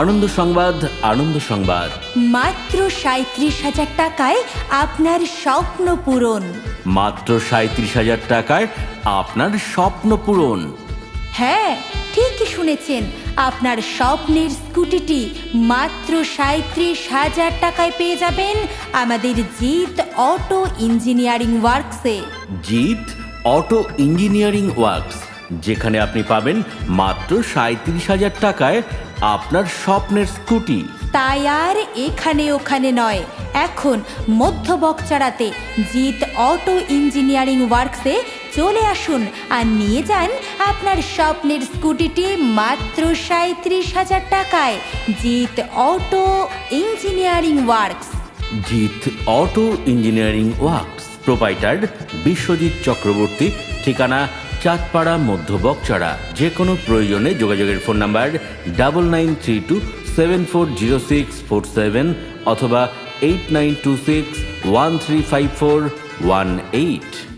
আনন্দ সংবাদ, আনন্দ সংবাদ। মাত্র ৩৭,০০০ টাকায় আপনার স্বপ্ন পূরণ। মাত্র ৩৭,০০০ টাকায় আপনার স্বপ্ন পূরণ। হ্যাঁ, ঠিকই শুনেছেন, আপনার স্বপ্নের স্কুটিটি মাত্র ৩৭,০০০ টাকায় পেয়ে যাবেন আমাদের জিত অটো ইঞ্জিনিয়ারিং ওয়ার্কসে। জিত অটো ইঞ্জিনিয়ারিং ওয়ার্কস, যেখানে আপনি পাবেন মাত্র ৩৭,০০০ টাকায় আপনার স্বপ্নের স্কুটি। তাই আর এখানে ওখানে নয়, এখন মধ্য বকচাড়াতে জিত অটো ইঞ্জিনিয়ারিং ওয়ার্কসে চলে আসুন আর নিয়ে যান আপনার স্বপ্নের স্কুটিটি মাত্র ৩৭,০০০ টাকায়। জিত অটো ইঞ্জিনিয়ারিং ওয়ার্কস। জিত auto engineering works, proprietor Biswajit Chakraborty, ঠিকানা চাঁদপাড়া, মধ্য বকচাড়া। যে কোনো প্রয়োজনে যোগাযোগের ফোন নাম্বার 9932740647 অথবা 8926135418।